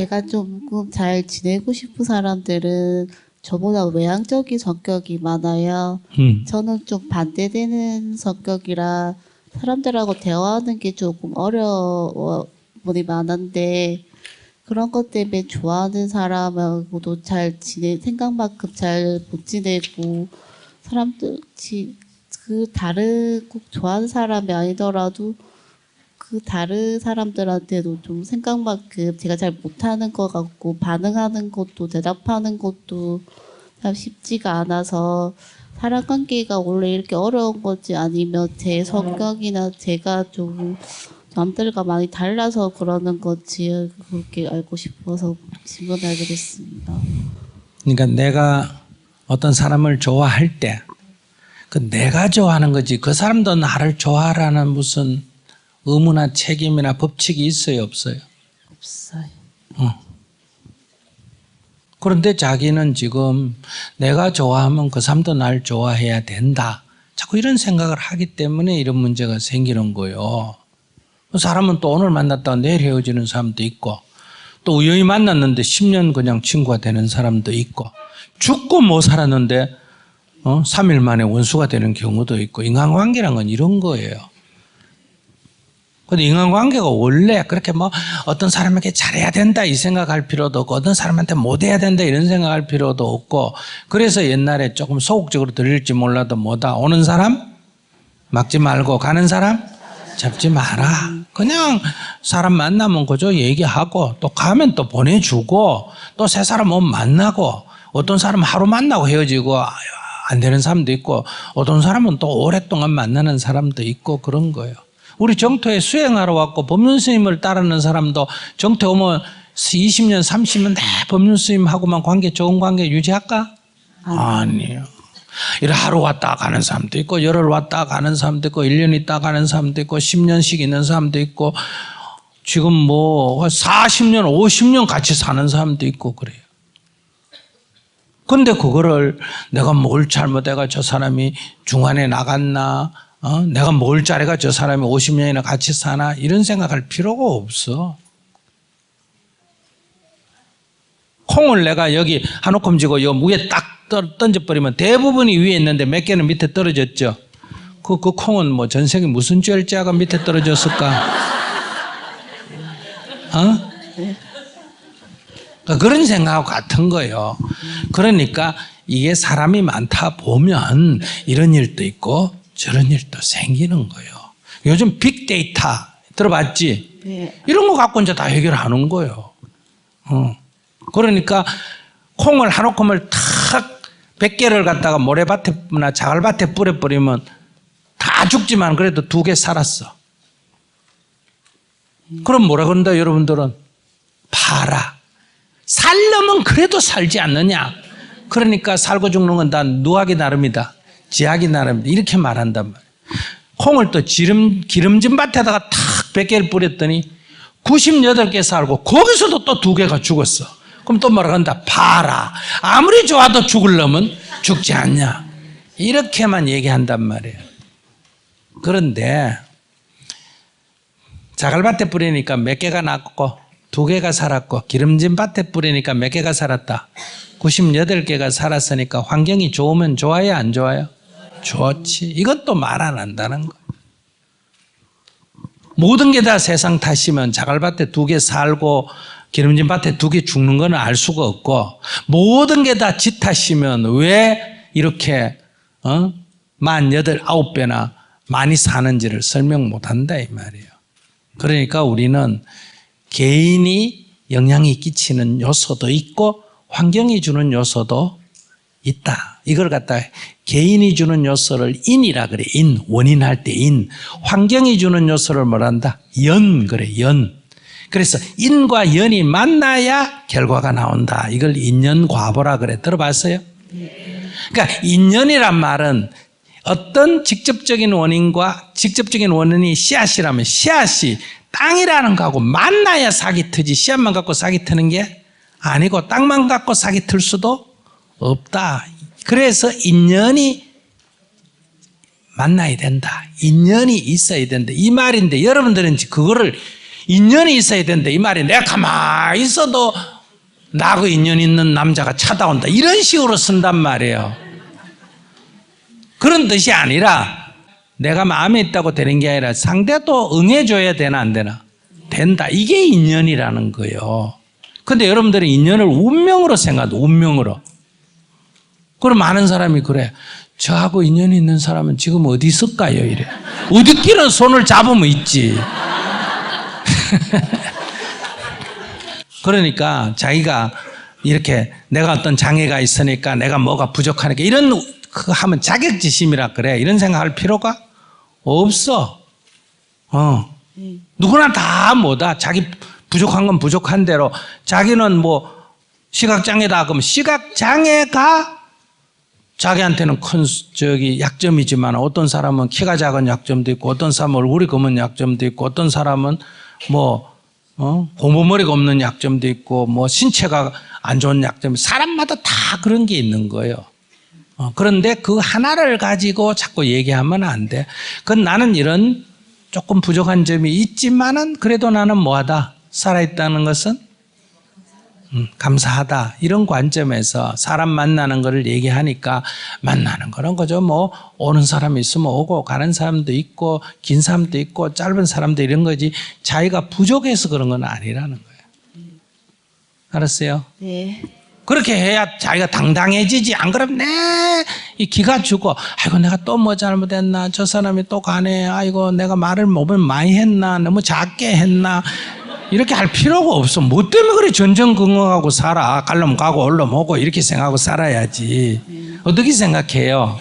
제가 조금 잘 지내고 싶은 사람들은 저보다 외향적인 성격이 많아요. 저는 좀 반대되는 성격이라 사람들하고 대화하는 게 조금 어려워 분이 많은데 그런 것 때문에 좋아하는 사람하고도 잘 생각만큼 잘 못 지내고 사람들 그 다른 꼭 좋아하는 사람이 아니더라도 그 다른 사람들한테도 좀 생각만큼 제가 잘 못하는 것 같고 반응하는 것도 대답하는 것도 참 쉽지가 않아서 사람 관계가 원래 이렇게 어려운 건지 아니면 제 성격이나 제가 좀 남들과 많이 달라서 그러는 건지 그렇게 알고 싶어서 질문하게 됐습니다. 그러니까 내가 어떤 사람을 좋아할 때 그 내가 좋아하는 거지 그 사람도 나를 좋아하라는 무슨 의무나 책임이나 법칙이 있어요, 없어요? 없어요. 그런데 자기는 지금 내가 좋아하면 그 사람도 날 좋아해야 된다. 자꾸 이런 생각을 하기 때문에 이런 문제가 생기는 거예요. 사람은 또 오늘 만났다가 내일 헤어지는 사람도 있고 또 우연히 만났는데 10년 그냥 친구가 되는 사람도 있고 죽고 못 살았는데 3일 만에 원수가 되는 경우도 있고 인간관계란 건 이런 거예요. 근데 인간관계가 원래 그렇게 뭐 어떤 사람에게 잘해야 된다 이 생각할 필요도 없고 어떤 사람한테 못해야 된다 이런 생각할 필요도 없고 그래서 옛날에 조금 소극적으로 들릴지 몰라도 뭐다 오는 사람 막지 말고 가는 사람 잡지 마라. 그냥 사람 만나면 그저 얘기하고 또 가면 또 보내주고 또 새 사람 못 만나고 어떤 사람 하루 만나고 헤어지고 안 되는 사람도 있고 어떤 사람은 또 오랫동안 만나는 사람도 있고 그런 거예요. 우리 정토에 수행하러 왔고 법륜 스님을 따르는 사람도 정토에 오면 20년 30년 다 법륜 스님하고만 좋은 관계 유지할까? 아니에요. 이래 하루 왔다 가는 사람도 있고 열흘 왔다 가는 사람도 있고 1년 있다 가는 사람도 있고 10년씩 있는 사람도 있고 지금 뭐 40년 50년 같이 사는 사람도 있고 그래요. 근데 그거를 내가 뭘 잘못해가 저 사람이 중환에 나갔나 내가 뭘 잘해가 저 사람이 50년이나 같이 사나 이런 생각할 필요가 없어. 콩을 내가 여기 한 움큼 쥐고 요 무게 딱 던져버리면 대부분이 위에 있는데 몇 개는 밑에 떨어졌죠. 그 콩은 뭐 전생에 무슨 죄를 지어가 밑에 떨어졌을까? 그런 생각하고 같은 거예요. 그러니까 이게 사람이 많다 보면 이런 일도 있고 저런 일도 생기는 거예요. 요즘 빅데이터 들어봤지? 네. 이런 거 갖고 이제 다 해결하는 거예요. 그러니까 콩을 한 움큼을 탁 100개를 갖다가 모래밭에나 자갈밭에 뿌려버리면 다 죽지만 그래도 2개 살았어. 그럼 뭐라 그런다 여러분들은? 봐라. 살려면 그래도 살지 않느냐. 그러니까 살고 죽는 건 다 누하기 나름이다. 지하기 나름이다. 이렇게 말한단 말이에요. 콩을 또 기름진 밭에다가 탁 100개를 뿌렸더니 98개 살고 거기서도 또 2개가 죽었어. 그럼 또 뭐라 그런다? 봐라. 아무리 좋아도 죽으려면 죽지 않냐. 이렇게만 얘기한단 말이에요. 그런데 자갈밭에 뿌리니까 몇 개가 났고 2개가 살았고 기름진 밭에 뿌리니까 몇 개가 살았다? 98개가 살았으니까 환경이 좋으면 좋아요? 안 좋아요? 좋지. 이것도 말 안 한다는 거예요. 모든 게 다 세상 탓이면 자갈밭에 2개 살고 기름진 밭에 2개 죽는 건 알 수가 없고 모든 게 다 지 탓이면 왜 이렇게 48, 9배나 많이 사는지를 설명 못한다 이 말이에요. 그러니까 우리는 개인이 영향이 끼치는 요소도 있고 환경이 주는 요소도 있다. 이걸 갖다 개인이 주는 요소를 인이라 그래. 인, 원인할 때 인. 환경이 주는 요소를 뭐란다? 연 그래. 연. 그래서 인과 연이 만나야 결과가 나온다. 이걸 인연과보라 그래. 들어봤어요? 그러니까 인연이란 말은 어떤 직접적인 원인과 직접적인 원인이 씨앗이라면 씨앗이 땅이라는 거하고 만나야 싹이 트지 씨앗만 갖고 싹이 트는 게 아니고 땅만 갖고 싹이 틀 수도 없다. 그래서 인연이 만나야 된다. 인연이 있어야 된다. 이 말인데 여러분들은 그거를 인연이 있어야 된다 이 말이. 내가 가만히 있어도 나하고 인연 있는 남자가 찾아온다 이런 식으로 쓴단 말이에요. 그런 뜻이 아니라 내가 마음에 있다고 되는 게 아니라 상대도 응해줘야 되나 안 되나? 된다. 이게 인연이라는 거예요. 근데 여러분들은 인연을 운명으로 생각해요. 운명으로. 그럼 많은 사람이 그래. 저하고 인연이 있는 사람은 지금 어디 있을까요? 이래. 어디끼는 손을 잡으면 있지. 그러니까 자기가 이렇게 내가 어떤 장애가 있으니까 내가 뭐가 부족하니까 이런 그 하면 자격지심이라 그래. 이런 생각할 필요가 없어. 누구나 다 뭐다. 자기 부족한 건 부족한 대로 자기는 뭐 시각장애다 그러면 시각장애가 자기한테는 큰 약점이지만 어떤 사람은 키가 작은 약점도 있고 어떤 사람은 얼굴이 검은 약점도 있고 어떤 사람은 뭐 고무머리가 없는 약점도 있고 뭐 신체가 안 좋은 약점 사람마다 다 그런 게 있는 거예요. 그런데 그 하나를 가지고 자꾸 얘기하면 안 돼. 그건 나는 이런 조금 부족한 점이 있지만은 그래도 나는 뭐하다 살아있다는 것은 감사하다 이런 관점에서 사람 만나는 거를 얘기하니까 만나는 거는 그죠 뭐 오는 사람이 있으면 오고 가는 사람도 있고 긴 사람도 있고 짧은 사람도 이런 거지 자기가 부족해서 그런 건 아니라는 거예요. 알았어요? 네. 그렇게 해야 자기가 당당해지지. 안 그러면 이 기가 죽어. 아이고 내가 또 뭐 잘못했나 저 사람이 또 가네. 아이고 내가 말을 몸을 많이 했나 너무 작게 했나 이렇게 할 필요가 없어. 뭐 때문에 그래 전전긍긍하고 살아. 갈려면 가고 올려면 오고 이렇게 생각하고 살아야지. 어떻게 생각해요?